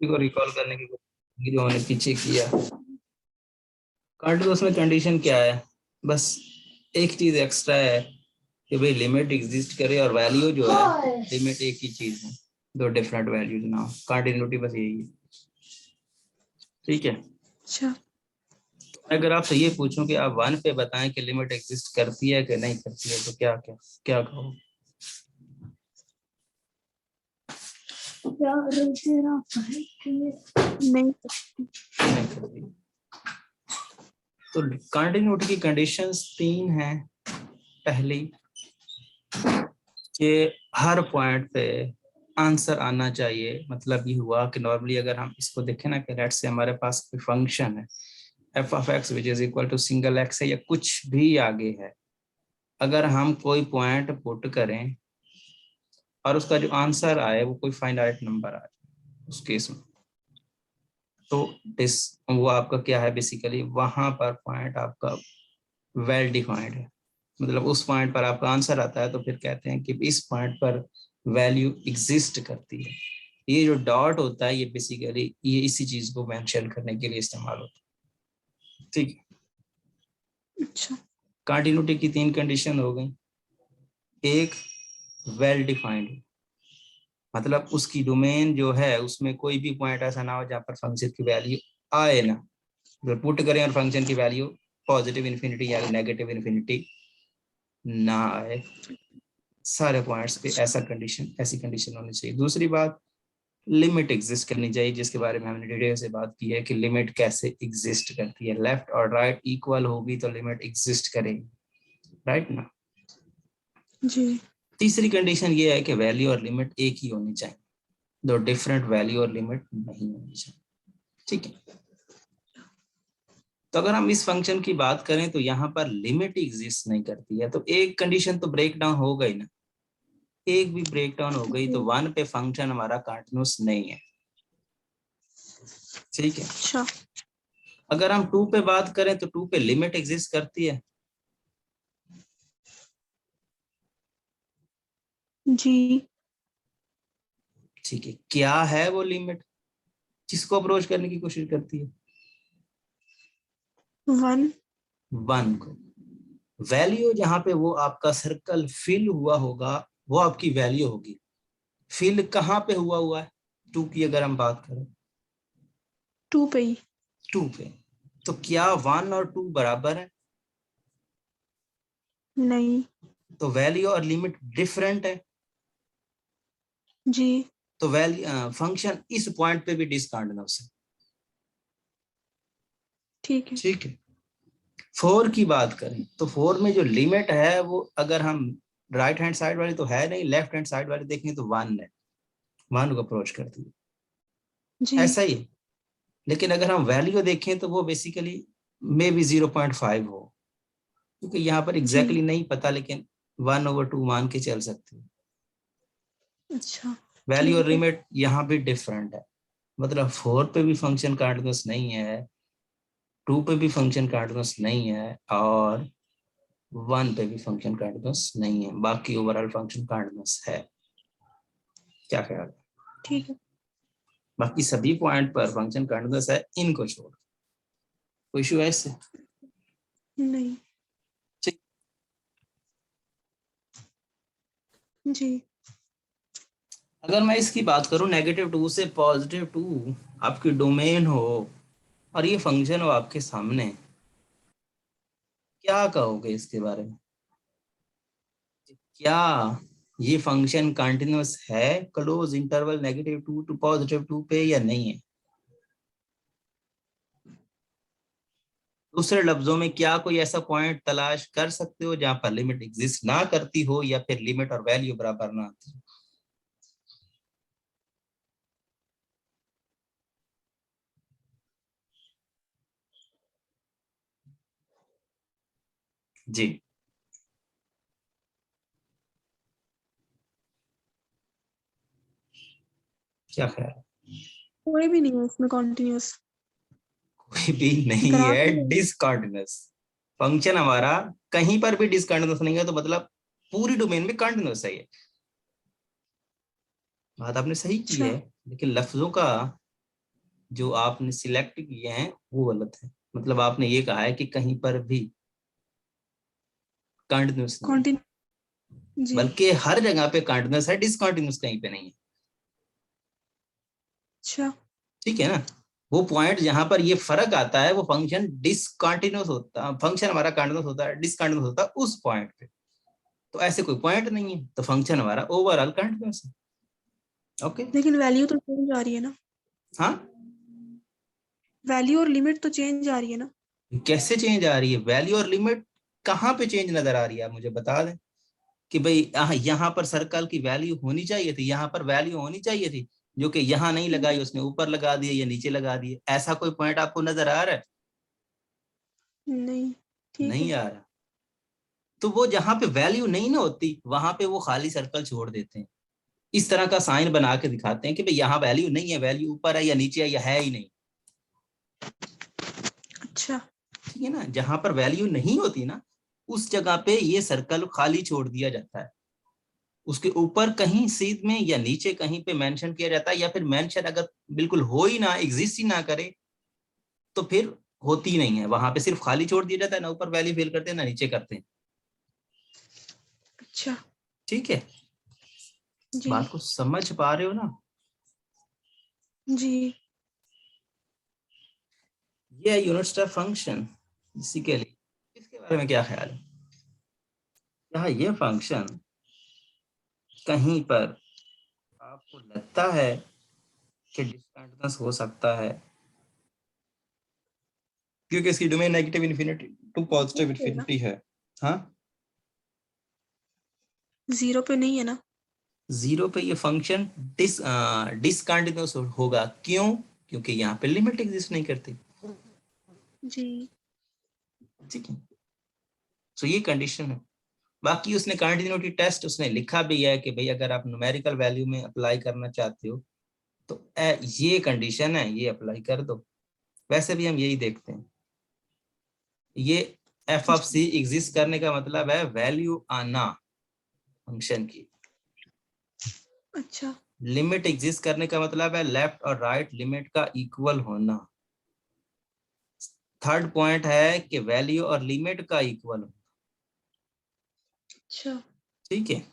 को रिकॉल करने की कोशिश जो हमने पीछे किया। कंटीन्यूअस में कंडीशन क्या है, बस एक चीज एक्स्ट्रा है कि भाई लिमिट एग्जिस्ट करे और वैल्यू जो है लिमिट एक ही चीज है, दो डिफरेंट वैल्यूज ना हो। कंटिन्यूटी बस यही है, ठीक है। अच्छा, अगर आपसे ये पूछूं कि आप 1 पे बताएं कि लिमिट एग्जिस्ट करती है कि नहीं करती है, तो क्या क्या क्या कहो? नहीं नहीं। तो कंटिन्यूटी की कंडीशंस 3 हैं। पहली कि हर पॉइंट पे आंसर आना चाहिए। मतलब ये हुआ कि नॉर्मली अगर हम इसको देखें ना कि लेट्स से हमारे पास कोई फंक्शन है F of X which is equal to single X है या कुछ भी आगे है, अगर हम कोई पॉइंट पुट करें और उसका जो आंसर आए वो कोई फाइनाइट नंबर आए उस केस में, तो डिस वो आपका क्या है, बेसिकली वहां पर पॉइंट आपका वेल डिफाइंड है। मतलब उस पॉइंट पर आपका आंसर आता है तो फिर कहते हैं कि इस पॉइंट पर वैल्यू एग्जिस्ट करती है। ये जो डॉट होता है ये बेसिकली ये इसी चीज को मेंशन करने के लिए इस्तेमाल होता है, ठीक है। अच्छा, कंटिन्यूटी की 3 कंडीशन हो गई। एक, वेल डिफाइंड, मतलब उसकी डोमेन जो है उसमें कोई भी पॉइंट ऐसा ना हो जहाँ पर फंक्शन की वैल्यू आए ना, जो पुट करें और फंक्शन की वैल्यू पॉजिटिव इन्फिनिटी या नेगेटिव इन्फिनिटी ना आए। सारे पॉइंट्स पे ऐसा कंडीशन ऐसी कंडीशन होनी चाहिए। दूसरी बात, लिमिट एग्जिस्ट करनी चाहिए, जिसके बारे में हमने डिटेल से बात की है कि लिमिट कैसे एग्जिस्ट करती है। लेफ्ट और राइट इक्वल होगी तो लिमिट एग्जिस्ट करेगी, राइट ना। जी, तीसरी कंडीशन ये है कि वैल्यू और लिमिट एक ही होनी चाहिए, दो डिफरेंट वैल्यू और लिमिट नहीं होनी चाहिए, ठीक है। तो अगर हम इस फंक्शन की बात करें तो यहाँ पर लिमिट एग्जिस्ट नहीं करती है, तो एक कंडीशन तो ब्रेक डाउन हो गई ना। एक भी ब्रेक डाउन हो गई तो 1 पे फंक्शन हमारा कंटिन्यूअस नहीं है, ठीक है। अच्छा, अगर हम 2 पे बात करें तो 2 पे लिमिट एग्जिस्ट करती है। जी, ठीक है, क्या है वो लिमिट जिसको अप्रोच करने की कोशिश करती है? 1, 1 को। वैल्यू जहां पे वो आपका सर्कल फिल हुआ होगा वो आपकी वैल्यू होगी। फिल कहाँ पे हुआ है? 2 की अगर हम बात करें 2 पे ही। 2 पे, तो क्या 1 और 2 बराबर है? नहीं, तो वैल्यू और लिमिट डिफरेंट है। जी, तो वैल्यू फंक्शन इस पॉइंट पे भी डिसकंटिन्यूअस है, ठीक है। ठीक है। 4 की बात करें तो 4 में जो लिमिट है वो अगर हम राइट हैंड साइड वाली तो है नहीं, लेफ्ट हैंड साइड वाली देखेंगे तो 1 है, 1 को अप्रोच करती है, जी, ऐसा ही है। लेकिन अगर हम वैल्यू देखें तो वो बेसिकली मे बी 0.5 हो, क्योंकि यहाँ पर जी, एग्जैक्टली नहीं पता, लेकिन 1/2 मान के चल सकते हैं। अच्छा, वैल्यू और ठीक है। लिमिट यहाँ भी डिफरेंट है। मतलब 4 पे भी फंक्शन कंटीन्यूअस नहीं है, 2 पे भी फंक्शन कंटीन्यूअस नहीं है, और 1 पे भी फंक्शन कंटीन्यूअस नहीं है। बाकी ओवरऑल फंक्शन कंटीन्यूअस है। क्या ख्याल है? ठीक है। बाकी सभी पॉइंट पर फंक्शन कंटीन्यूअस है, इनको छोड़। कोई इशू है इससे? नहीं, ठीक। जी, अगर मैं इसकी बात करूं -2 से +2 आपकी डोमेन हो और ये फंक्शन हो आपके सामने, क्या कहोगे इसके बारे में? क्या ये फंक्शन कंटिन्यूअस है क्लोज इंटरवल -2 टू +2 पे या नहीं है? दूसरे लफ्जों में क्या कोई ऐसा पॉइंट तलाश कर सकते हो जहां पर लिमिट एग्जिस्ट ना करती हो या फिर लिमिट और वैल्यू बराबर ना आती हो? जी, क्या ख्याल है? कोई भी नहीं है इसमें कॉन्टिन्यूअस। कोई भी नहीं है बराबर है। डिसकंटिन्यूअस। फंक्शन हमारा कहीं पर भी डिसकंटिन्यूअस नहीं है, तो मतलब पूरी डोमेन में कंटिन्यूअस है। ये बात आपने सही की अच्छा, है, लेकिन लफ्जों का जो आपने सिलेक्ट किए हैं वो गलत है। मतलब आपने ये कहा है कि कहीं पर भी कंटिन्यूस नहीं, कॉन्टिन्यू जी। बल्कि हर जगह पे कंटिन्यूस है, डिसकंटिन्यूस कहीं पे नहीं है। अच्छा। ठीक है ना। वो पॉइंट जहां पर ये फर्क आता है वो फंक्शन डिसकंटिन्यूस होता, फंक्शन हमारा कंटिन्यूस होता है, डिसकंटिन्यूस होता है उस पॉइंट पे। तो ऐसे कोई पॉइंट नहीं है, तो फंक्शन हमारा ओवरऑल कंटिन्यूस है। ओके। लेकिन वैल्यू तो चेंज आ रही है ना, हाँ, वैल्यू और लिमिट तो चेंज आ रही है ना। कैसे चेंज आ रही है? वैल्यू और लिमिट कहाँ पे चेंज नजर आ रही है? आप मुझे बता दें कि भाई यहाँ पर सर्कल की वैल्यू होनी चाहिए थी, यहाँ पर वैल्यू होनी चाहिए थी, जो कि यहाँ नहीं लगाई, उसने ऊपर लगा दिया या नीचे लगा दिए। ऐसा कोई पॉइंट आपको नजर आ रहा है? नहीं। ठीक नहीं है। आ रहा। तो वो जहां पे वैल्यू नहीं ना होती वहां पे वो खाली सर्कल छोड़ देते हैं, इस तरह का साइन बना के दिखाते हैं कि भाई यहाँ वैल्यू नहीं है, वैल्यू ऊपर है या नीचे है या है ही नहीं। अच्छा। ठीक है ना। जहां पर वैल्यू नहीं होती ना उस जगह पे ये सर्कल खाली छोड़ दिया जाता है, उसके ऊपर कहीं सीध में या नीचे कहीं पे मेंशन किया जाता है, या फिर मेंशन अगर बिल्कुल हो ही ना, एग्जिस्ट ही ना करे, तो फिर होती नहीं है, वहां पे सिर्फ खाली छोड़ दिया जाता है, ना ऊपर वैल्यू फिल करते हैं ना नीचे करते हैं। अच्छा। ठीक है। जी। बात को समझ पा रहे हो ना? जी। ये है यूनिट स्टेप फंक्शन बेसिकली। इसके बारे में क्या ख्याल है? यहाँ ये फंक्शन कहीं पर आपको लगता है कि डिसकंटिन्यूअस हो सकता है, क्योंकि इसकी domain negative infinity to positive है ना, इन्फिनिटी है। हाँ, जीरो पे नहीं है ना। जीरो पे ये फंक्शन डिसकंटिन्यूअस होगा। क्यों? क्योंकि यहाँ पे लिमिट एग्जिस्ट नहीं करती। जी। ठीक है। तो ये कंडीशन है। बाकी उसने कंटिन्यूटी टेस्ट उसने लिखा भी है कि भाई अगर आप न्यूमेरिकल वैल्यू में अप्लाई करना चाहते हो तो ये कंडीशन है, ये अप्लाई कर दो। वैसे भी हम यही देखते हैं। ये एफ ऑफ सी एग्जिस्ट करने का मतलब है वैल्यू आना फंक्शन की। अच्छा। लिमिट एग्जिस्ट करने का मतलब है लेफ्ट और राइट लिमिट का इक्वल होना। थर्ड पॉइंट है कि वैल्यू और लिमिट का इक्वल होना। अच्छा। ठीक है।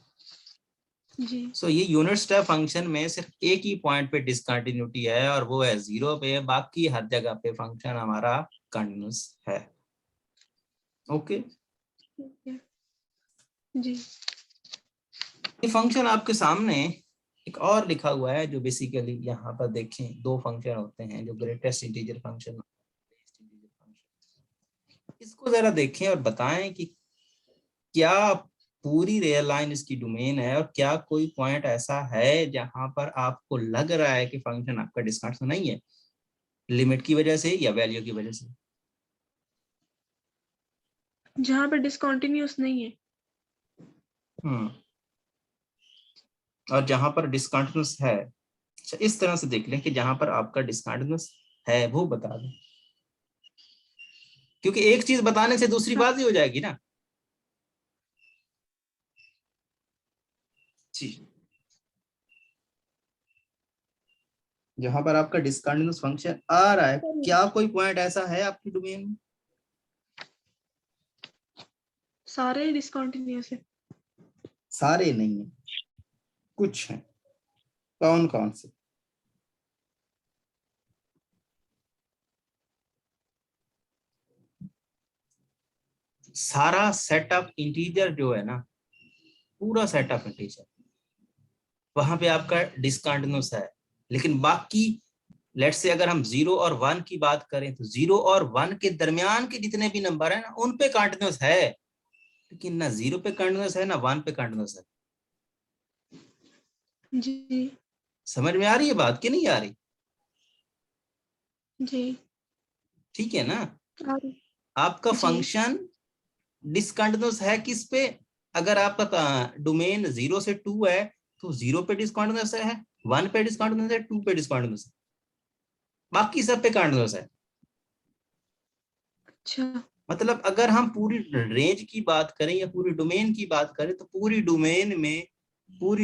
जी। सो ये यूनिट स्टेप फंक्शन में सिर्फ एक ही पॉइंट पे डिसकंटिन्यूटी है और वो है जीरो पे, बाकी हर जगह पे फंक्शन हमारा कंटिन्यूस है। ओके। ठीक है। जी। ये फंक्शन आपके सामने एक और लिखा हुआ है जो बेसिकली यहाँ पर देखें, दो फंक्शन होते हैं जो ग्रेटेस्ट इंटीजर फंक्शन, इसको जरा देखें और बताएं कि क्या पूरी रियल लाइन इसकी डोमेन है और क्या कोई पॉइंट ऐसा है जहां पर आपको लग रहा है कि फंक्शन आपका डिस्कंटिन्यूअस नहीं है, लिमिट की वजह से या वैल्यू की वजह से। जहाँ पे डिसकंटिन्यूअस नहीं है। हम्म। और जहां पर डिस्कंटिन्यूअस है, अच्छा इस तरह से देख लें कि जहां पर आपका डिस्कंटिन्यूअस है वो बता दें, क्योंकि एक चीज बताने से दूसरी अच्छा। बात ही हो जाएगी ना। जी। जहां पर आपका डिस्कंटिन्यूअस फंक्शन आ रहा है, क्या कोई पॉइंट ऐसा है आपकी डोमेन में? सारे ही डिसकंटिन्यूअस है। सारे नहीं है, कुछ हैं। कौन कौन से? सारा सेट ऑफ इंटीजर जो है ना, पूरा सेट ऑफ इंटीजर, वहां पे आपका डिसकंटिन्यूअस है। लेकिन बाकी लेट्स से अगर हम 0 और 1 की बात करें तो 0 और 1 के दरमियान के जितने भी नंबर है ना उन पे कंटिन्यूअस है, लेकिन ना 0 पे कंटिन्यूअस है ना 1 पे कंटिन्यूअस है। जी। समझ में आ रही है बात कि नहीं आ रही? जी। ठीक है ना। और आपका जी। फंक्शन डिसकंटिन्यूअस है किस पे? अगर आपका डोमेन 0 से 2 है तो 0 पे डिसकंटिन्यूअस है, 1 पे डिसकंटिन्यूअस है, 2 पे डिसकंटिन्यूअस है, बाकी सब पे कंटिन्यूअस है। अच्छा। मतलब अगर हम पूरी रेंज की बात करें या पूरी डोमेन की बात करें तो पूरी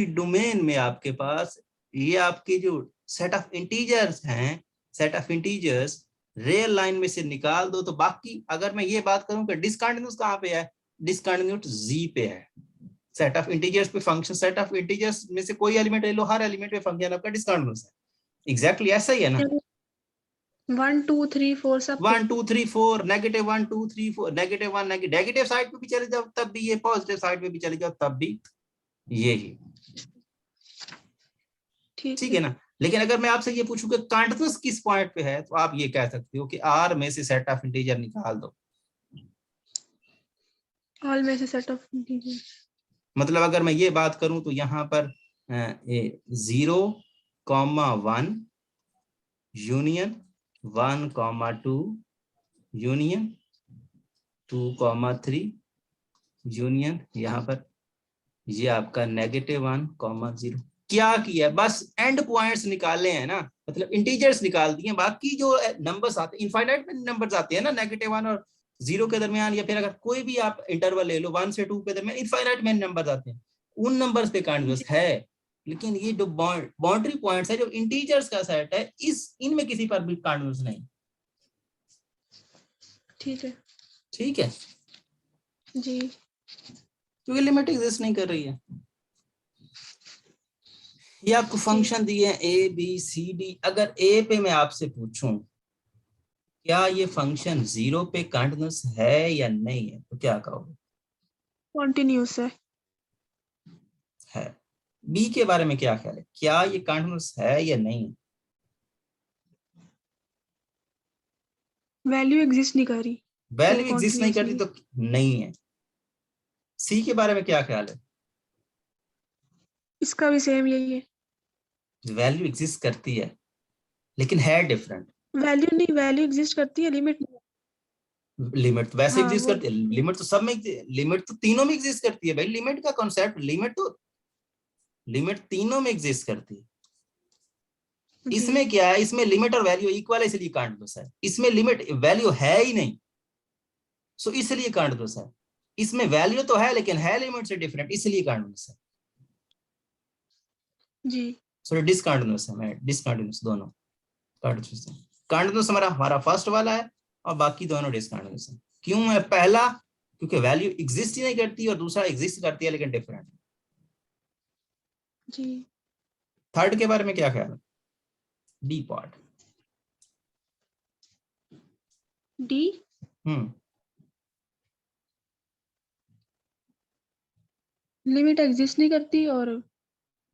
डोमेन में आपके पास ये आपके जो सेट ऑफ इंटीजर्स हैं set of integers real line में से निकाल दो, तो बाकी अगर मैं ये बात करूं कि डिसकंटिन्यूअस कहाँ पे है, डिसकंटिन्यूअस जी पे है। सेट ऑफ इंटीजर्स पे फंक्शन, सेट ऑफ इंटीजर्स में से कोई एलिमेंट ले लो, हर एलिमेंट पे फंक्शन आपका डिसकंटिन्यूअस है। एग्जैक्टली ऐसा ही है ना। 1 2 3 4 सब 1 2 3 4 नेगेटिव 1 2 3 4 नेगेटिव 1 नेगेटिव साइड पे भी चले जाओ तब भी ये, पॉजिटिव साइड पे भी चले जाओ तब भी यही। ठीक है ना। लेकिन अगर मैं आपसे ये पूछूं कि कंटीन्यूअस किस पॉइंट पे है, तो आप ये कह सकते हो कि आर में से सेट ऑफ इंटीजर निकाल दो। ऑल में से सेट ऑफ इंटीजर, मतलब अगर मैं ये बात करूं तो यहाँ पर 0,1 यूनियन 1,2 यूनियन 2,3 यूनियन, यहाँ पर ये आपका -1,0 क्या किया, बस एंड पॉइंट्स निकाले हैं ना, मतलब इंटीजर्स निकाल दिए। बाकी जो नंबर्स आते हैं, इनफाइनाइट नंबर्स आते हैं ना, -1 और 0 के दरमियान, या फिर अगर कोई भी आप इंटरवल ले लो 1 से 2 के दरमियान, इनफाइनाइट में नंबर्स आते हैं, उन नंबर्स पे कंटीन्यूअस है। लेकिन ये जो बाउंड्री पॉइंट्स है, जो इंटीजर्स का सेट है, इनमें किसी पर भी कंटीन्यूअस नहीं। ठीक है। ठीक है जी, क्योंकि लिमिट एग्जिस्ट नहीं कर रही है। ये आपको फंक्शन दिए हैं ए बी सी डी। अगर ए पे मैं आपसे पूछूं क्या ये फंक्शन 0 पे कंटीन्यूअस है या नहीं है, तो क्या कहोगे? कॉन्टिन्यूस है। बी के बारे में क्या ख्याल है, क्या ये कंटीन्यूअस है या नहीं? वैल्यू एग्जिस्ट नहीं कर रही, वैल्यू एग्जिस्ट नहीं करती तो नहीं है। सी के बारे में क्या ख्याल है? इसका भी सेम यही है। वैल्यू एग्जिस्ट करती है लेकिन है डिफरेंट। वैल्यू नहीं, वैल्यू एग्जिस्ट करती है, लिमिट नहीं। लिमिट तो वैसे हाँ एग्जिस्ट वो, करती है, लिमिट तो सब में, लिमिट तो तीनों में एग्जिस्ट करती है भाई। लिमिट का कॉन्सेप्ट, लिमिट तीनों में एग्जिस्ट करती है। इसमें क्या है, इसमें लिमिट और वैल्यू इक्वल है इसलिए कंटीन्यूअस है। इसमें लिमिट वैल्यू है ही नहीं, सो इसलिए कंटीन्यूअस है। इसमें वैल्यू तो है लेकिन है लिमिट से डिफरेंट, इसलिए कंटीन्यूअस है। जी, सो डिसकंटीन्यूअस है, मैं डिसकंटीन्यूअस दोनों कंटीन्यूअस है। कंटीन्यूअस हमारा फर्स्ट वाला है और बाकी दोनों डिसकंटीन्यूअस है। क्यों है पहला? क्योंकि वैल्यू एग्जिस्ट ही नहीं करती, और दूसरा एग्जिस्ट करती है लेकिन डिफरेंट। जी। थर्ड के बारे में क्या ख्याल है? D part. D, limit exist नहीं करती और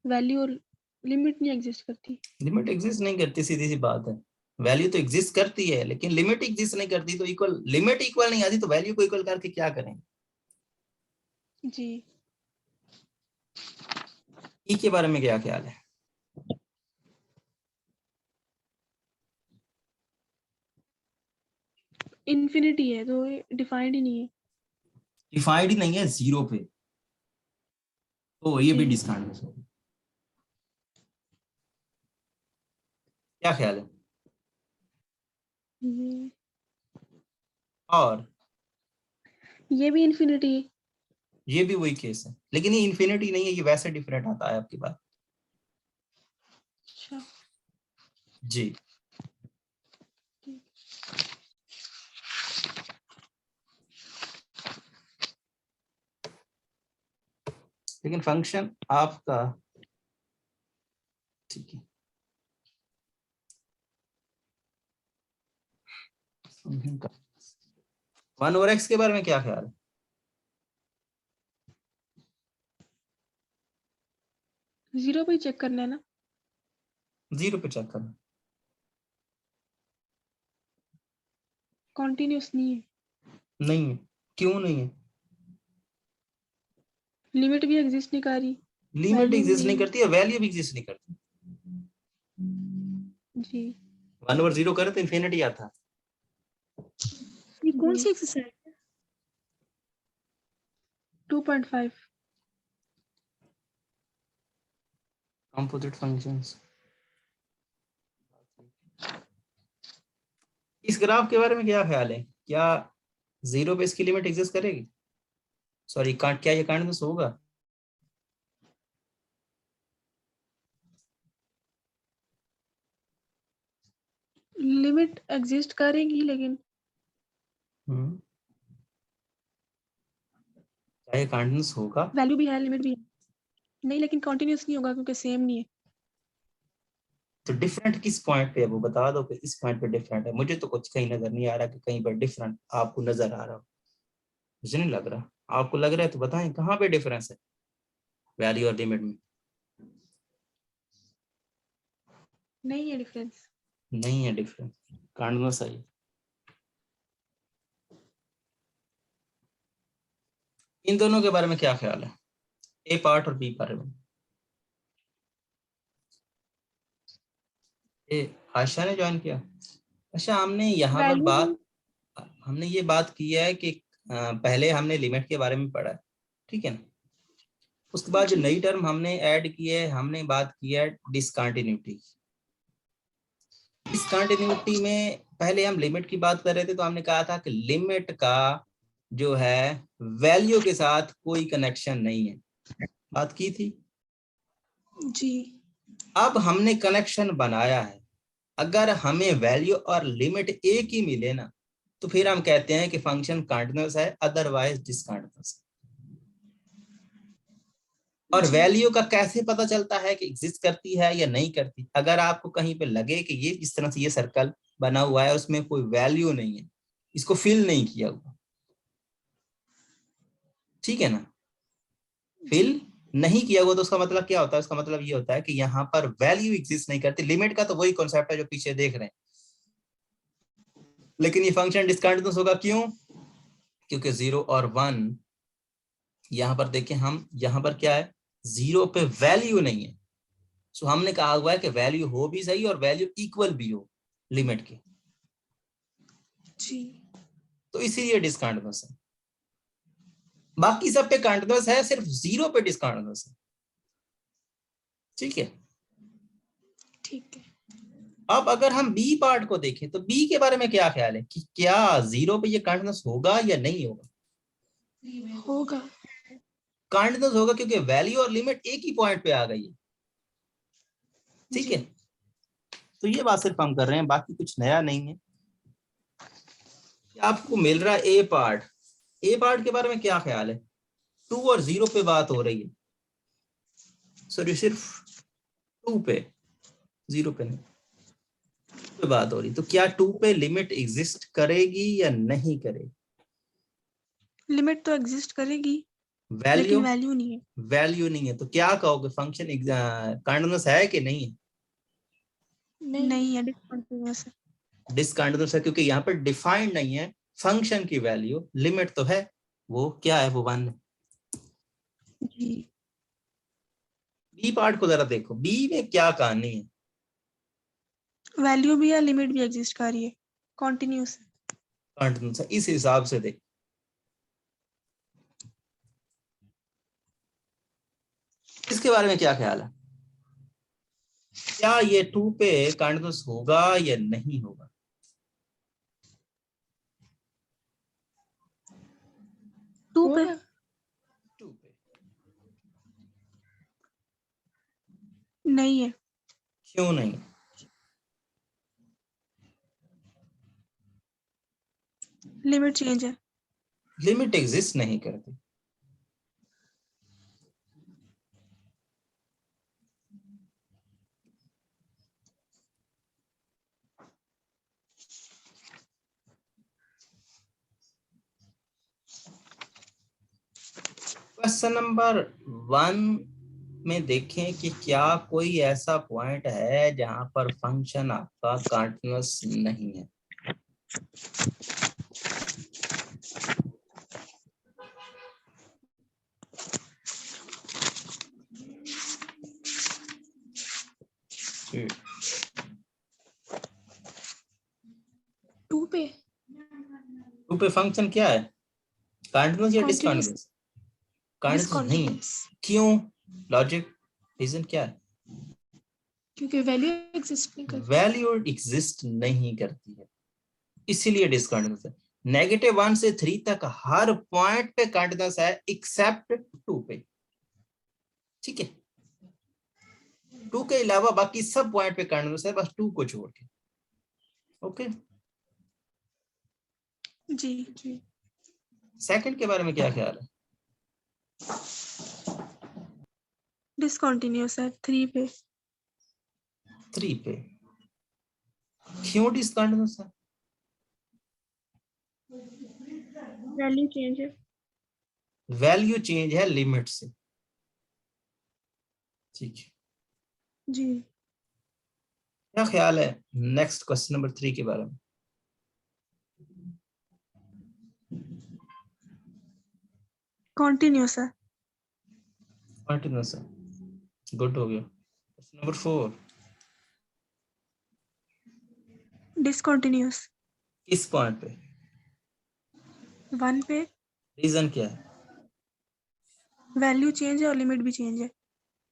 वैल्यू और लिमिट नहीं एग्जिस्ट करती। लिमिट एग्जिस्ट नहीं करती, सीधी सी बात है। वैल्यू तो एग्जिस्ट करती है लेकिन लिमिट एग्जिस्ट नहीं करती, तो इक्वल, लिमिट इक्वल नहीं आती तो वैल्यू को इक्वल करके क्या करेंगे? जी, ई के बारे में क्या ख्याल है? इन्फिनिटी है तो डिफाइंड ही नहीं है। डिफाइंड ही नहीं है 0 पे, तो ये भी जी, डिसकंटीन्यूअस है। क्या ख्याल है? और ये भी इन्फिनिटी है। ये भी वही केस है, लेकिन ये इन्फिनिटी नहीं है, ये वैसे डिफरेंट आता है आपकी बात। अच्छा, जी, लेकिन फंक्शन आपका ठीक है। 1/x के बारे में क्या ख्याल है? 0 पे चेक करना है ना। 0 पे चेक करना। कॉन्टिन्यूस नहीं है, नहीं है, क्यों नहीं है? लिमिट भी एग्जिस्ट नहीं कर रही, लिमिट वैल्यू एग्जिस्ट नहीं नहीं। करती और वैल्यू भी एग्जिस्ट नहीं करती। जी, 1/0 करे तो इन्फिनिटी आता। ये कौन सी एक्सरसाइज है? 2.5। Composite functions. इस ग्राफ के बारे में क्या ख्याल है, क्या 0 पे इसकी लिमिट एग्जिस्ट करेगी? सॉरी, क्या ये कंटीन्यूअस होगा? लिमिट एग्जिस्ट करेगी लेकिन क्या ये कंटीन्यूअस होगा? वैल्यू भी है लिमिट भी है। नहीं लेकिन कंटिन्यूअस नहीं होगा क्योंकि सेम नहीं है। तो डिफरेंट किस पॉइंट पे है वो बता दो कि इस पॉइंट पे डिफरेंट है। मुझे तो कुछ कहीं नजर नहीं आ रहा कि कहीं पर डिफरेंट आपको नजर आ रहा हो। मुझे नहीं लग रहा। आपको लग रहा है तो बताएं कहाँ पे डिफरेंस है वैल्यू और लिमिट में। नहीं है डिफरेंस। नहीं है डिफरेंस, कंटीन्यूअस है। इन दोनों के बारे में क्या ख्याल है, ए पार्ट और बी पार्ट में? ए आशा ने ज्वाइन किया। अच्छा, हमने यहाँ पर वैल्यू भी हमने ये बात की है कि पहले हमने लिमिट के बारे में पढ़ा है, ठीक है ना। उसके बाद जो जी नई टर्म हमने ऐड की है, हमने बात की है डिसकंटिन्यूटी। डिसकंटिन्यूटी में पहले हम लिमिट की बात कर रहे थे, तो हमने कहा था कि लिमिट का जो है वैल्यू के साथ कोई कनेक्शन नहीं है, बात की थी। जी अब हमने कनेक्शन बनाया है। अगर हमें वैल्यू और लिमिट एक ही मिले ना, तो फिर हम कहते हैं कि फंक्शन कंटीन्यूअस है, अदरवाइज डिसकंटीन्यूअस है। और जी वैल्यू का कैसे पता चलता है कि एग्जिस्ट करती है या नहीं करती? अगर आपको कहीं पे लगे कि ये इस तरह से ये सर्कल बना हुआ है, उसमें कोई वैल्यू नहीं है, इसको फिल नहीं किया हुआ, ठीक है ना, जी फिल नहीं किया हुआ, तो उसका मतलब क्या होता है? उसका मतलब ये होता है कि यहाँ पर वैल्यू एग्जिस्ट नहीं करती। लिमिट का तो वही कॉन्सेप्ट है जो पीछे देख रहे हैं, लेकिन ये फंक्शन डिसकंटीन्यूअस होगा। क्यों? क्योंकि 0 और 1, यहाँ पर देखें हम, यहाँ पर क्या है, 0 पे वैल्यू नहीं है। सो हमने कहा हुआ है कि वैल्यू हो भी सही और वैल्यू इक्वल भी हो लिमिट के, जी तो इसीलिए डिसकंटीन्यूअस है। बाकी सब पे कंटीन्यूअस है, सिर्फ 0 पे डिसकंटीन्यूअस है, ठीक है। ठीक है। अब अगर हम बी पार्ट को देखें, तो बी के बारे में क्या ख्याल है कि क्या 0 पे ये कंटीन्यूअस होगा या नहीं होगा? होगा। कंटीन्यूअस होगा, क्योंकि वैल्यू और लिमिट एक ही पॉइंट पे आ गई है, ठीक जी है। तो ये बात सिर्फ हम कर रहे हैं, बाकी कुछ नया नहीं है। आपको मिल रहा है ए पार्ट। ए पार्ट के बारे में क्या ख्याल है? 2 और 0 पे बात हो रही है, सॉरी सिर्फ 2 पे, 0 पे नहीं, 2 पे बात हो रही। तो क्या 2 पे लिमिट एग्जिस्ट करेगी या नहीं करेगी? लिमिट तो एग्जिस्ट करेगी वैल्यू, लेकिन वैल्यू नहीं है। वैल्यू नहीं है, तो क्या कहोगे, फंक्शन कंटीन्यूअस है कि नहीं है? नहीं है डिसकंटिन्यूअस है। डिसकंटीन्यूअस है, क्योंकि यहाँ पर डिफाइंड नहीं है फंक्शन की वैल्यू। लिमिट तो है, वो क्या है, वो 1 है। जी बी पार्ट को जरा देखो, बी में क्या कहानी है? वैल्यू भी है लिमिट भी एग्जिस्ट कर रही है, कॉन्टिन्यूस है। कंटीन्यूअस है, इस हिसाब से देख। इसके बारे में क्या ख्याल है, क्या ये 2 पे कंटीन्यूअस होगा या नहीं होगा? 2 पे 2 पे नहीं है। क्यों नहीं? लिमिट चेंज है। लिमिट एग्जिस्ट नहीं करती। क्वेश्चन नंबर 1 में देखें कि क्या कोई ऐसा पॉइंट है जहां पर फंक्शन आपका कंटीन्यूअस नहीं है। जी। 2 पे 2 पे फंक्शन क्या है, कंटीन्यूअस या कॉन्टिन्यूस डिसकंटीन्यूअस? कंटीन्यूअस नहीं है। डिसकॉन्टिन्यूस क्यों? लॉजिक, रीजन क्या है? क्योंकि वैल्यू एग्जिस्ट नहीं करती। वैल्यू एग्जिस्ट नहीं करती है, इसीलिए डिसकंटीन्यूअस है। -1 से 3 तक हर पॉइंट पे कंटीन्यूअस है एक्सेप्ट 2 पे, ठीक है। 2 के अलावा बाकी सब पॉइंट पे कंटीन्यूअस है, बस 2 को छोड़ के। ओके। जी जी। सेकंड के बारे में क्या ख्याल है? डिसकंटिन्यूअस है 3 पे। 3 पे क्यों डिसकंटिन्यूअस है? वैल्यू चेंज है। वैल्यू चेंज है लिमिट से। ठीक है, जी। क्या ख्याल है नेक्स्ट क्वेश्चन नंबर 3 के बारे में? कॉन्टिन्यूअस है। कंटिन्यूअस है, गुड हो गया। क्वेश्चन नंबर 4, डिसकंटिन्यूअस किस पॉइंट पे? 1 पे। रीजन क्या है? वैल्यू चेंज है और लिमिट भी चेंज है।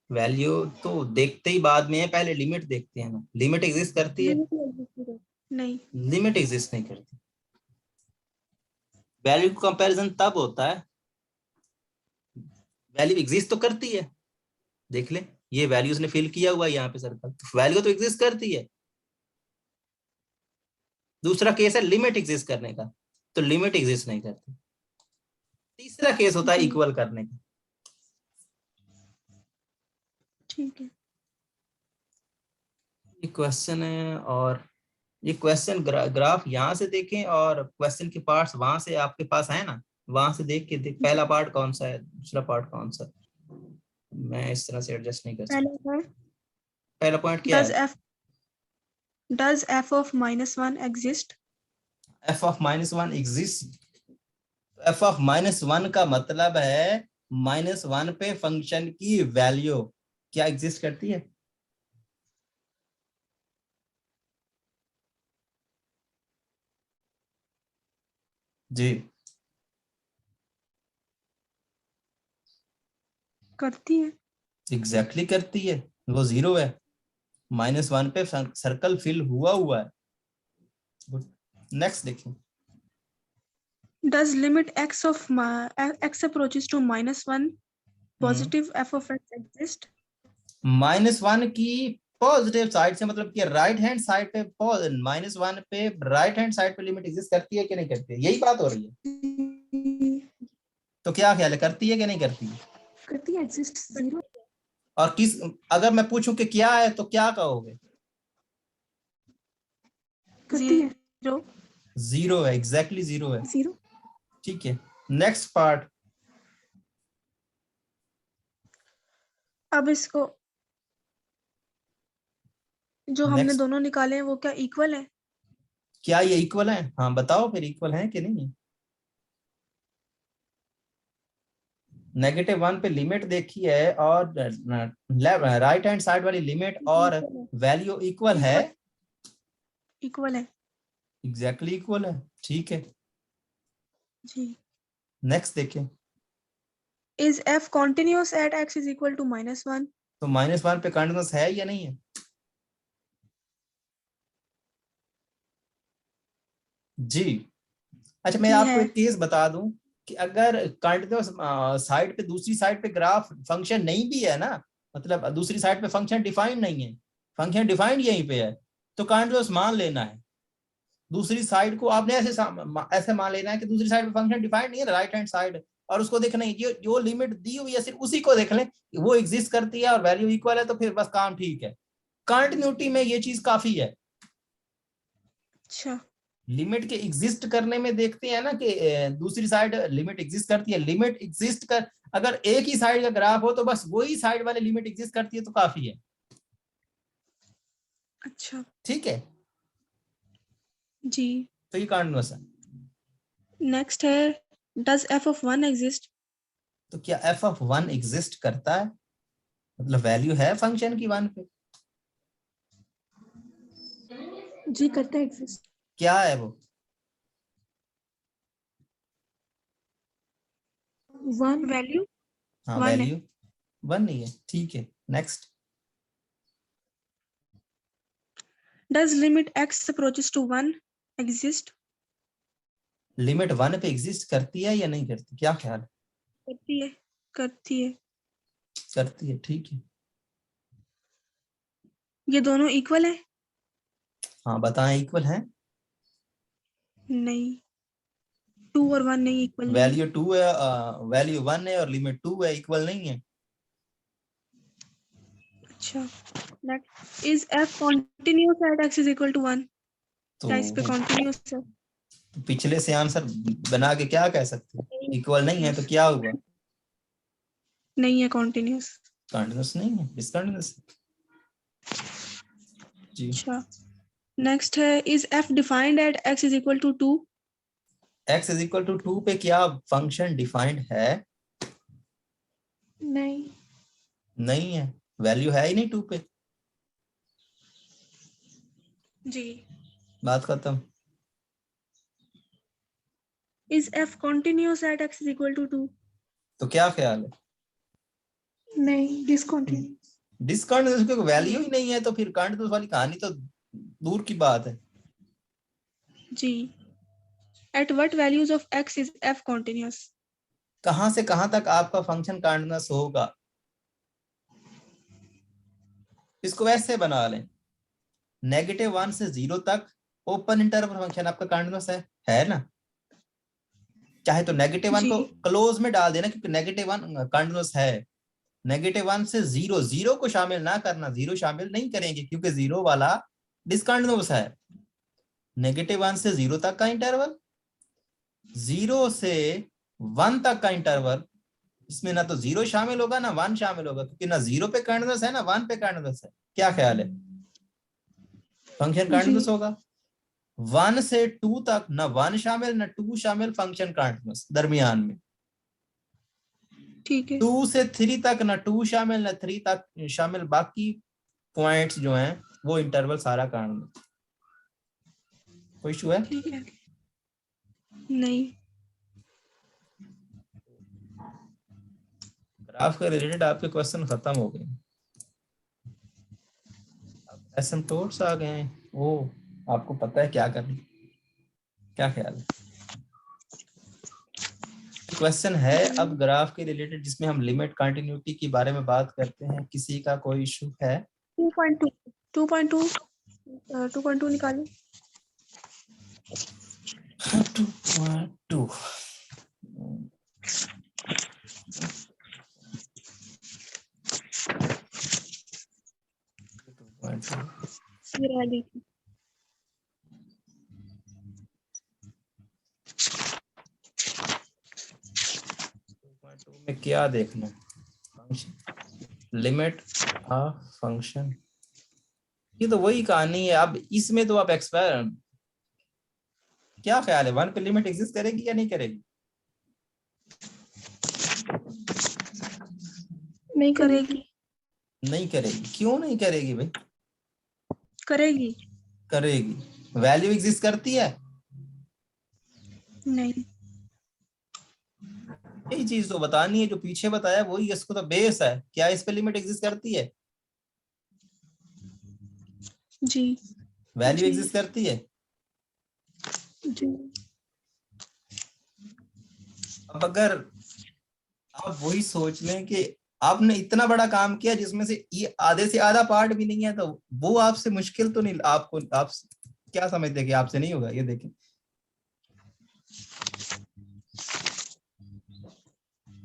वैल्यू तो देखते ही बाद में है, पहले लिमिट देखते हैं ना। लिमिट एग्जिस्ट करती है? लिमिट नहीं। लिमिट एग्जिस्ट नहीं करती। वैल्यू का कंपैरिजन तब होता है, वैल्यू एग्जिस्ट तो करती है, देख ले ये वैल्यूज ने फिल किया हुआ है यहाँ पे सर्कल, तो वैल्यू तो एग्जिस्ट करती है। दूसरा केस है लिमिट एग्जिस्ट करने का, तो लिमिट एग्जिस्ट नहीं करती। तीसरा केस होता है जी इक्वल करने का। ठीक है। ये क्वेश्चन है, और ये क्वेश्चन ग्राफ यहाँ से देखें और क्वेश्चन के पार्ट्स वहां से आपके पास है ना, वहां से देख के देख पहला पार्ट कौन सा है, दूसरा पार्ट कौन सा है। मैं इस तरह से एडजस्ट नहीं कर सकता। पहला है पहला पॉइंट क्या डज है? f of -1 exist। F of -1 exist. F of -1 का मतलब है -1 पे फंक्शन की वैल्यू क्या एग्जिस्ट करती है? जी करती है। एग्जैक्टली करती है, वो 0 है। -1 पे सर्कल फिल हुआ है। नेक्स्ट देखिए। Does limit x approaches to -1 positive f of x exist। -1 की पॉजिटिव साइड से मतलब कि राइट हैंड साइड पे, -1 पे राइट हैंड साइड पे लिमिट एग्जिस्ट करती है कि नहीं करती है, यही बात हो रही है। तो क्या ख्याल है, करती है कि नहीं करती है? करती है। exist 0। और किस, अगर मैं पूछूं कि क्या है तो क्या कहोगे? करती है। 0। 0 है, एग्जैक्टली 0 है। 0। ठीक है, नेक्स्ट पार्ट। अब इसको जो हमने नेक्स्ट, दोनों निकाले हैं वो क्या इक्वल है। क्या ये इक्वल है? हाँ बताओ फिर, इक्वल है कि नहीं? -1 पे लिमिट देखी है और राइट हैंड साइड वाली लिमिट और वैल्यू इक्वल है। इक्वल है। एग्जैक्टली इक्वल है, ठीक है। जी। नेक्स्ट देखें। Is f continuous at x is equal to -1। तो -1 पे कंटिन्यूअस है या नहीं है? जी। अच्छा, मैं जी आपको है। एक केस बता दूं कि अगर कंटिन्यूअस साइड पे, दूसरी साइड पे ग्राफ फंक्शन नहीं भी है ना, मतलब दूसरी साइड पे फंक्शन डिफाइंड नहीं है, फंक्शन डिफाइंड यहीं पे है, तो कंटिन्यूअस मान लेना है। दूसरी साइड को आपने ऐसे मान लेना है कि दूसरी साइड पे फंक्शन डिफाइंड नहीं है, राइट हैंड साइड, और उसको देखना है जो जो लिमिट दी हुई है सिर्फ उसी को देख लें, वो एग्जिस्ट करती है और वैल्यू इक्वल है, तो फिर बस काम ठीक है। कंटिन्यूटी में ये चीज काफी है। अच्छा। लिमिट के एग्जिस्ट करने में देखते हैं ना कि दूसरी साइड लिमिट एग्जिस्ट करती है, लिमिट एग्जिस्ट कर, अगर एक ही साइड का ग्राफ हो तो बस वही साइड वाले लिमिट एग्जिस्ट करती है तो काफी है। अच्छा। ठीक है, जी। तो ये कंटिन्यूअस है। नेक्स्ट है डज f of 1 exist। तो क्या एफ ऑफ 1 एग्जिस्ट करता है, मतलब वैल्यू है फंक्शन की 1 पे? जी करता है exist। क्या है वो? 1 वैल्यू हाँ 1 है। वैल्यू 1 नहीं है, ठीक है। Next. Does limit x approaches to 1 exist। Limit 1 पे एग्जिस्ट करती है या नहीं करती, क्या ख्याल है? करती है। करती है। करती है, ठीक है। ये दोनों इक्वल है। हाँ बताएं, इक्वल है। नहीं, 2 और 1 नहीं इक्वल नहीं है। वैल्यू 2 है, वैल्यू 1 है और लिमिट 2 है, इक्वल नहीं है। अच्छा, next, is f continuous at x is equal to 1? तो क्या इस पे कंटिन्यूस है? पिछले से आंसर बना के क्या कह सकते हैं, इक्वल नहीं है तो क्या हुआ, नहीं है कंटिन्यूस। कंटीन्यूअस नहीं है, डिसकंटीन्यूअस। जी, अच्छा, नेक्स्ट है, is f defined at x is equal to 2? x is equal to 2 पे क्या फंक्शन डिफाइंड है? नहीं। नहीं है, वैल्यू है ही नहीं 2 पे, जी। बात खत्म। Is f continuous at x is equal to 2? तो क्या ख्याल है, नहीं, डिसकंटिन्यूस। डिसकंटीन्यूअस क्योंकि वैल्यू ही नहीं है, तो फिर कंटीन्यूअस वाली कहानी तो दूर की बात है। जी। At what values of x is f continuous? कहां से कहां तक आपका फंक्शन कंटीन्यूअस होगा, इसको वैसे बना लें, -1 से 0 तक ओपन इंटरवल फंक्शन आपका कंटीन्यूअस है ना। चाहे तो -1 जी। को क्लोज में डाल देना क्योंकि -1 कंटीन्यूअस है। -1 से 0 को शामिल ना करना, 0 शामिल नहीं करेंगे क्योंकि 0 वाला डिसकंटीन्यूअस है। -1 से 0 तक का इंटरवल, 0 से 1 तक का इंटरवल, इसमें ना तो 0 शामिल होगा ना 1 शामिल होगा क्योंकि ना 0 पे कंटीन्यूअस है ना 1 पे कंटीन्यूअस है। क्या ख्याल है, फंक्शन कंटीन्यूअस होगा। 1 से 2 तक ना 1 शामिल ना 2 शामिल, फंक्शन कंटीन्यूअस दरमियान में। ठीक है। 2 से 3 तक ना 2 शामिल ना 3 तक शामिल, बाकी पॉइंट्स जो हैं वो इंटरवल सारा कंटीन्यूअस। कोई इशू है? ठीक है। नहीं। ग्राफ के रिलेटेड आपके क्वेश्चन खत्म हो गए, एसिम्पटोट्स आ गए हैं, वो आपको पता है क्या करना, क्या ख्याल है? क्वेश्चन है अब ग्राफ के रिलेटेड जिसमें हम लिमिट कंटिन्यूटी के बारे में बात करते हैं, किसी का कोई इशू है? 2.2 निकालो। 2.2 ये रह देखिए। में क्या देखना, लिमिट फंक्शन, ये तो वही कहानी है। अब इसमें तो आप एक्सपायर, क्या ख्याल है 1 पे लिमिट एग्जिस्ट करेगी या नहीं करेगी? नहीं करेगी। नहीं करेगी, क्यों नहीं करेगी भाई? करेगी। करेगी, वैल्यू एग्जिस्ट करती है? नहीं। यही चीज तो बतानी है, जो पीछे बताया वही इसको तो बेस है। क्या इस पे लिमिट एग्जिस्ट करती है? जी। वैल्यू जी। एग्जिस्ट करती है? जी। अब अगर आप वही सोच लें कि आपने इतना बड़ा काम किया जिसमें से ये आधे से आधा पार्ट भी नहीं है, तो वो आपसे मुश्किल तो नहीं, आपको आप क्या समझते हैं कि आपसे नहीं होगा? ये देखें,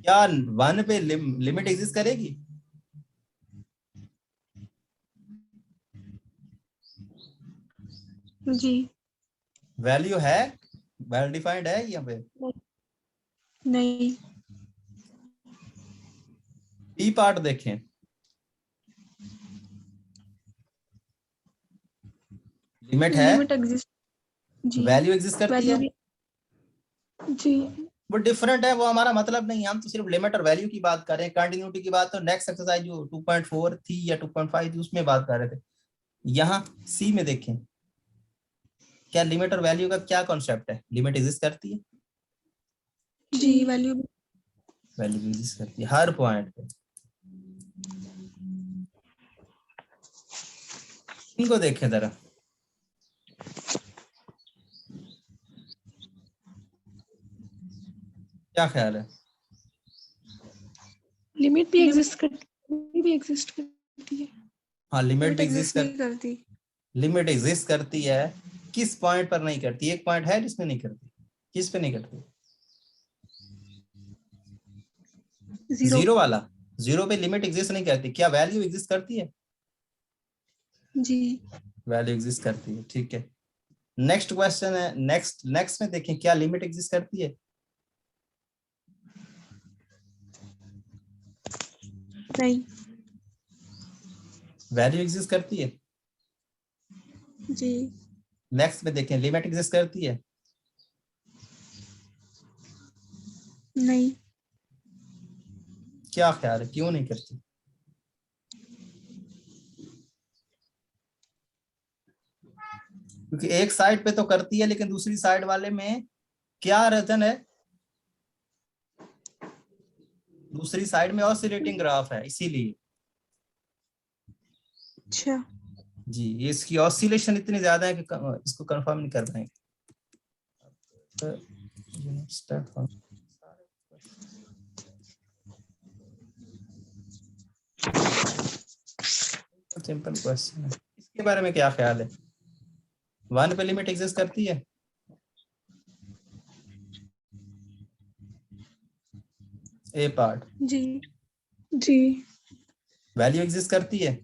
क्या 1 पे लिमिट एग्जिस्ट करेगी? जी। वैल्यू है, वेल डिफाइंड है यहाँ पे? नहीं। बी पार्ट देखें, लिमिट है, लिमिट एग्जिस्ट। जी। वैल्यू एग्जिस्ट करती वैल्यू है, भी। जी। वो डिफरेंट है, वो हमारा मतलब नहीं है। हम तो सिर्फ लिमिट और वैल्यू की बात कर रहे हैं। कंटिन्यूटी की बात तो नेक्स्ट एक्सरसाइज जो 2.4 थी या 2.5 थी उसमें बात कर रहे थे। यहाँ सी में देखें, क्या लिमिट और वैल्यू का क्या कॉन्सेप्ट है? लिमिट एग्जिस्ट करती है, जी। वैल्यू भी। वैल्यू भी एग्जिस्ट करती है हर पॉइंट पे। इनको देखें जरा, क्या ख्याल है? लिमिट भी एग्जिस्ट करती है। हाँ, लिमिट भी एग्जिस्ट नहीं करती। लिमिट एग्जिस्ट करती है, किस पॉइंट पर नहीं करती? एक पॉइंट है जिसमें नहीं करती, किस पे नहीं करती? जीरो। जीरो वाला, जीरो पे लिमिट एग्जिस्ट नहीं करती। क्या वैल्यू एग्जिस्ट करती है? जी। वैल्यू एग्जिस्ट करती है, ठीक है। नेक्स्ट क्वेश्चन है, नेक्स्ट में देखें क्या लिमिट एग्जिस्ट करती है? नहीं। वैल्यू एग्जिस्ट करती है। जी। नेक्स्ट में देखें लिमिट एग्जिस्ट करती है। नहीं। क्या ख्याल है क्यों नहीं करती? क्योंकि एक साइड पे तो करती है लेकिन दूसरी साइड वाले में क्या रीजन है? दूसरी साइड में ऑसिलेटिंग ग्राफ है, इसीलिए। अच्छा। जी, ये इसकी ऑसिलेशन इतनी ज्यादा है कि इसको कंफर्म नहीं कर पाएंगे। सिंपल क्वेश्चन है, इसके बारे में क्या ख्याल है? 1 पे लिमिट एग्जिस्ट करती है? ए पार्ट। जी। जी। वैल्यू एग्जिस्ट करती है?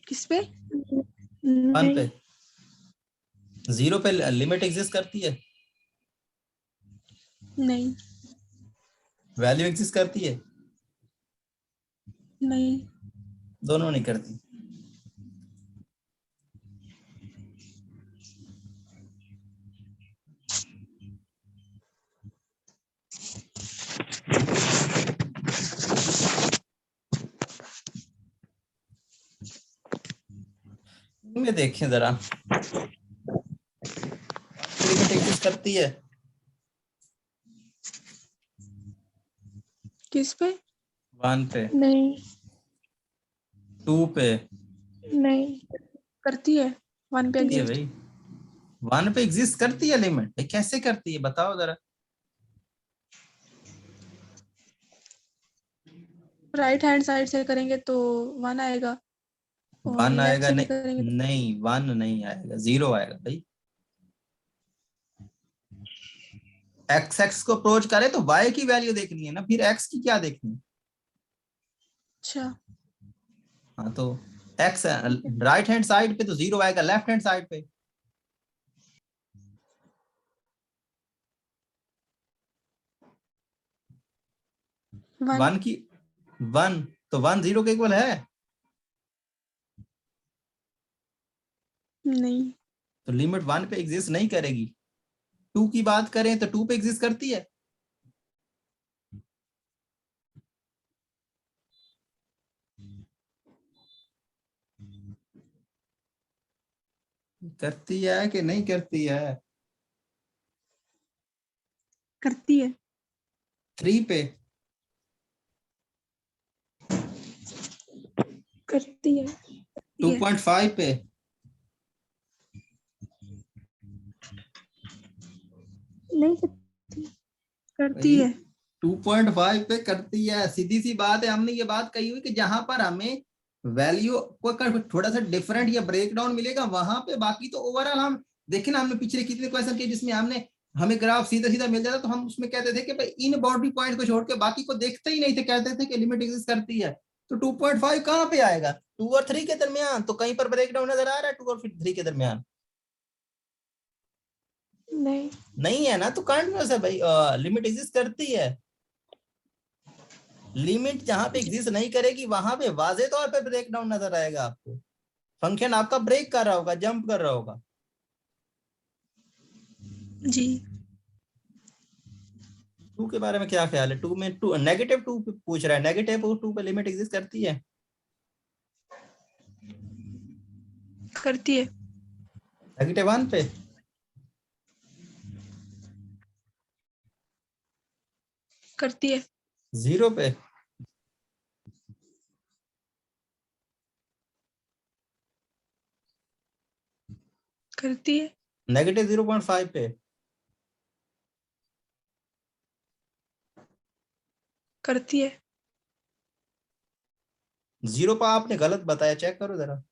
किस पे? 1 पे। नहीं। 0 पे लिमिट एग्जिस्ट करती है? नहीं। वैल्यू एग्जिस्ट करती है? नहीं। दोनों नहीं करती। में देखें जरा, लिमिट एग्जिस्ट करती है? किस पे? 1 पे। नहीं। 2 पे? नहीं करती है। 1 पे करती है एग्जिस्ट। भाई, 1 पे एग्जिस्ट करती है लिमिट। कैसे करती है बताओ जरा। राइट हैंड साइड से करेंगे तो 1 आएगा, और 1 लेफ्ट आएगा? से भी नहीं करेंगे तो नहीं, 1 नहीं आएगा, 0 आएगा भाई। एक्स एक्स को अप्रोच करे तो y की वैल्यू देखनी है ना, फिर x की क्या देखनी है? अच्छा। हाँ तो x राइट हैंड साइड पे तो 0 आएगा, लेफ्ट हैंड साइड पे 1। 1 की 1, तो 1 0 के इक्वल है। नहीं। तो लिमिट 1 पे एग्जिस्ट नहीं करेगी। 2 की बात करें तो 2 पे एग्जिस्ट करती है? करती है कि नहीं करती है? करती है। 3 पे? करती है। 2.5 पे? नहीं करती। करती भाई है। 2.5 पे करती है, सीधी सी बात है। हमने ये बात कही हुई कि जहां पर हमें वैल्यू को थोड़ा सा डिफरेंट या ब्रेक डाउन मिलेगा वहां पे, बाकी तो ओवरऑल हम देखें ना, हमने पिछले कितने क्वेश्चन किए जिसमें हमने हमें ग्राफ सीधा सीधा मिल जाता तो हम उसमें कहते थे कि भाई इन बाउंड्री पॉइंट को छोड़ के बाकी को देखते ही नहीं थे, कहते थे कि लिमिट एग्जिस्ट करती है। तो 2.5 कहाँ पे आएगा? 2 और 3 के दरमियान तो कहीं पर ब्रेक डाउन नजर आ रहा है? 2 और 3 के दरमियान नहीं। नहीं है ना, तो कंटिन्यूअस है भाई। लिमिट एग्जिस्ट करती है। लिमिट जहां पे एग्जिस्ट नहीं करेगी वहां पे वाजे तौर पे ब्रेक डाउन नजर आएगा आपको। फंक्शन आपका ब्रेक कर रहा होगा, जंप कर रहा होगा। जी। 2 के बारे में क्या ख्याल है? 2 में -2 पूछ रहा है, -2 पे लिमिट एग्जिस्ट करती है? करती है। -1 पे? करती है। 0 पे? करती है। -0.5 पे? करती है। 0 पे आपने गलत बताया, चेक करो जरा।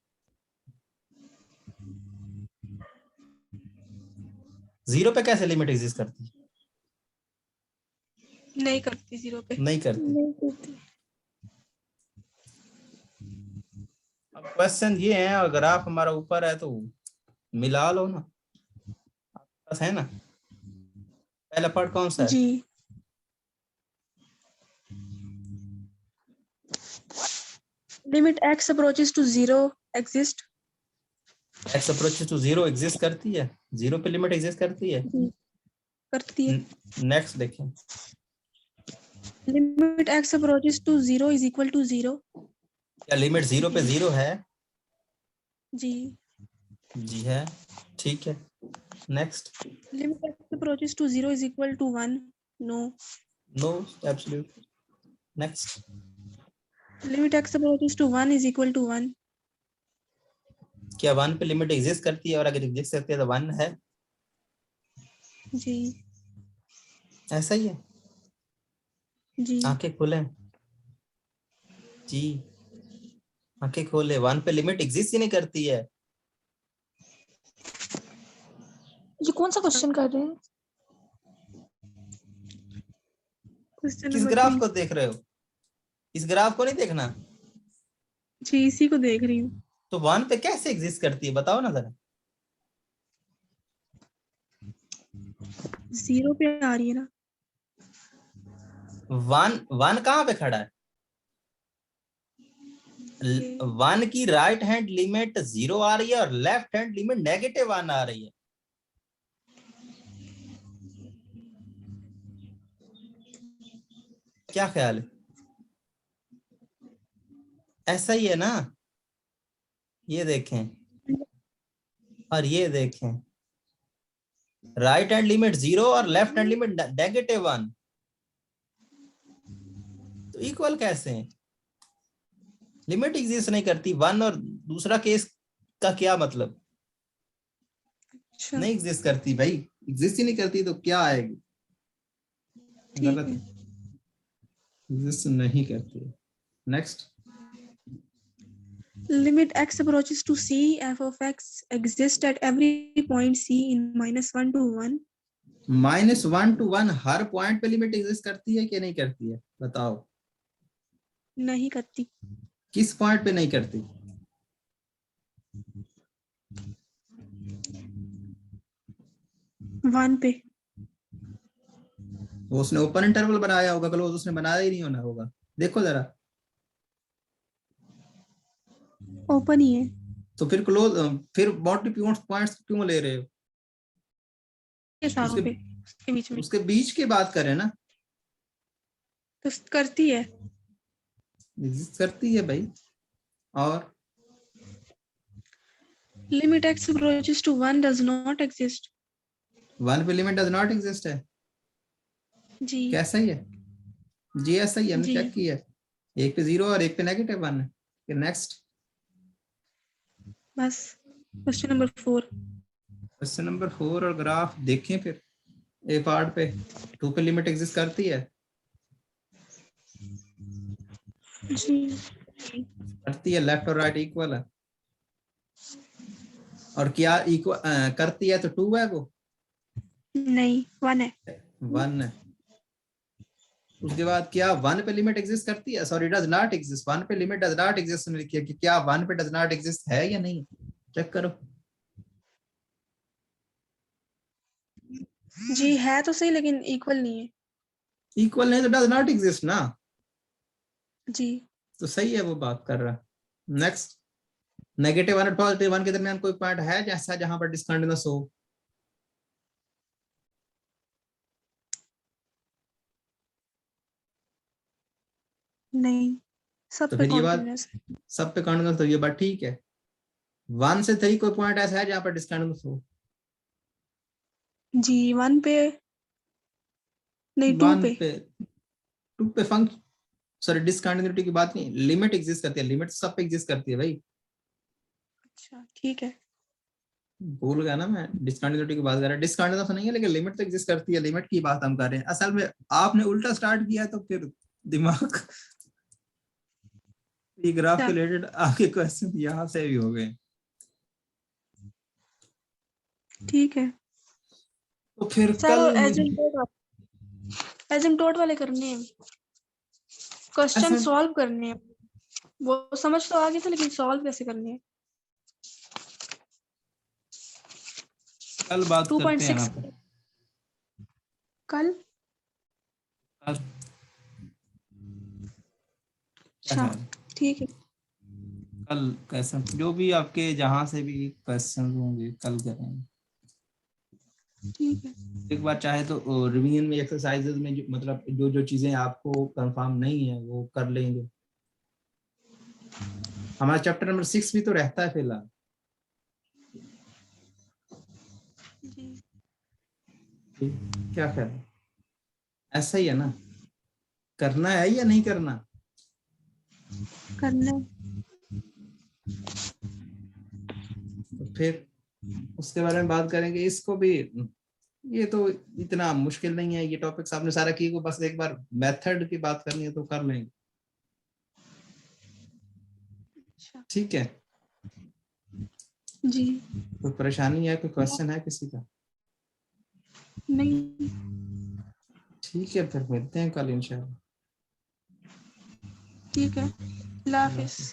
जीरो पे कैसे लिमिट एग्जिस्ट करती है? नहीं करती जीरो पे। नहीं करती। नहीं करती। अब क्वेश्चन ये है, और ग्राफ हमारा ऊपर है तो मिला लो ना, बस है ना। पहला पार्ट कौन सा है? जी limit x approaches to zero exist. X approaches to zero exist करती है, जीरो पे लिमिट एग्जिस्ट करती है। करती है। नेक्स्ट देखें, limit x approaches to zero is equal to zero. क्या लिमिट जीरो पे जीरो है? जी जी है, ठीक है। Next, limit x approaches to zero is equal to 1। No. No absolute. Next, limit x approaches to 1 is equal to 1। क्या one पे लिमिट एग्जिस्ट करती है? और अगर एग्जिस्ट करती है तो वन है, जी ऐसा ही है। जी आंखें खोलें जी, आंखें खोले, वन पे लिमिट एग्जिस्ट ही नहीं करती है। ये कौन सा क्वेश्चन कर रहे हैं? क्वेश्चन किस नंबर ग्राफ 3। को देख रहे हो? इस ग्राफ को नहीं देखना। जी इसी को देख रही हूँ। तो वन पे कैसे एग्जिस्ट करती है बताओ ना जरा। जीरो पे आ रही है ना। वन वन कहाँ पे खड़ा है? वन की राइट हैंड लिमिट जीरो आ रही है और left hand limit negative one आ रही है। क्या ख्याल है? ऐसा ही है ना, ये देखें और ये देखें, राइट हैंड लिमिट जीरो और left hand limit negative one, तो इक्वल कैसे हैं? लिमिट एग्जिस्ट नहीं करती वन, और दूसरा केस का क्या मतलब? अच्छा नहीं एग्जिस्ट करती भाई, एग्जिस्ट ही नहीं करती तो क्या आएगी? गलत है, एग्जिस्ट नहीं करती। Next, limit x approaches to c, f of x exists at every point c in -1 to 1। -1 to 1 her point पे लिमिट एग्जिस्ट करती है कि नहीं करती है बताओ? नहीं करती। किस पॉइंट पे नहीं करती? वन पे। वो उसने ओपन इंटरवल बनाया होगा, क्लोज उसने बनाया ही नहीं होना होगा, देखो जरा। ओपन ही है। तो फिर क्लोज, फिर बाउंड्री पॉइंट्स क्यों ले रहे हो? ये सारों उसके पे उसके बीच में उसके बीच की बात करें ना, तो करती है। एग्जिस्ट करती है भाई। और limit x approaches to 1 does not exist। One पे लिमिट डज नॉट एग्जिस्ट है, जी कैसा ही है? जी ऐसा ही, हमने जी चेक किया, एक पे जीरो और एक पे नेगेटिव वन है। फिर नेक्स्ट, बस क्वेश्चन नंबर 4। क्वेश्चन नंबर 4 और ग्राफ देखें फिर। ए पार्ट पे टू पे लिमिट एग्जिस्ट करती है, जी करती है, लेफ्ट और राइट इक्वल है। और क्या इक्वल करती है तो टू है वो? नहीं 1 है। वन है। उसके बाद क्या वन पे लिमिट एग्जिस्ट करती है? Sorry does not exist, one पे लिमिट डज नॉट एग्जिस्ट ने लिखी है कि क्या वन पे डज नॉट एग्जिस्ट है या नहीं? चेक करो। जी है तो सही लेकिन इक्वल नहीं है। इक्वल नहीं तो डज नॉट एग्जिस्ट ना, जी तो सही है वो बात कर रहा है। नेक्स्ट, नेगेटिव वन और पॉजिटिव वन के दरमियान कोई पॉइंट है जैसा जहां पर डिस्कंटिन्यूअस हो? नहीं सब तो पे फिर ये बात, कॉन्टिन्यूअस है। सब पे कंटिन्यूअस, तो ये बात ठीक है। 1 से 3 कोई पॉइंट ऐसा है जहां पर डिस्कंटिन्यूअस हो? जी 1 पे नहीं 2 1 पे। पे, 2 पे फंक्शन, सॉरी डिसकंटिन्यूटी की बात नहीं, लिमिट एग्जिस्ट करती है, लिमिट सब पे एग्जिस्ट करती है भाई। अच्छा ठीक है। भूल गया ना मैं, डिसकंटिन्यूटी की बात कर रहा हूं, डिसकंटिन्यूस नहीं है लेकिन लिमिट तो एग्जिस्ट करती है, लिमिट की बात हम कर रहे हैं। असल में आपने उल्टा स्टार्ट किया तो फिर दिमाग ये ग्राफ के अच्छा रिलेटेड आगे क्वेश्चन यहाँ से भी हो गए। ठीक है। तो फिर सर कल एसिम्प्टोट वाले करने हैं, क्वेश्चन ऐसे सॉल्व करने हैं। वो समझ तो आ गई थी, लेकिन सॉल्व कैसे करने हैं? कल बात करते हैं यहाँ 2.6 पे। कल। कल क्या अच्छा ख्याल है? ठीक है। कल कैसे जो भी आपके जहां से भी क्वेश्चन होंगे कल करेंगे। ठीक है। एक बार चाहे तो रिवीजन में एक्सरसाइजेज में मतलब जो जो चीजें आपको कंफर्म नहीं है वो कर लेंगे। हमारा चैप्टर नंबर 6 भी तो रहता है फिलहाल। जी क्या ख्याल है? ऐसा ही है ना, करना है या नहीं करना? करना है। तो फिर उसके बारे में बात करेंगे। इसको भी, ये तो इतना मुश्किल नहीं है, ये टॉपिक्स आपने सारा किए को बस एक बार मेथड की बात करनी है तो कर लेंगे। अच्छा ठीक है, जी। कोई परेशानी है, कोई क्वेश्चन है किसी का? नहीं। ठीक है, फिर मिलते हैं कल इंशाल्लाह। ठीक है, अल्लाह हाफिज।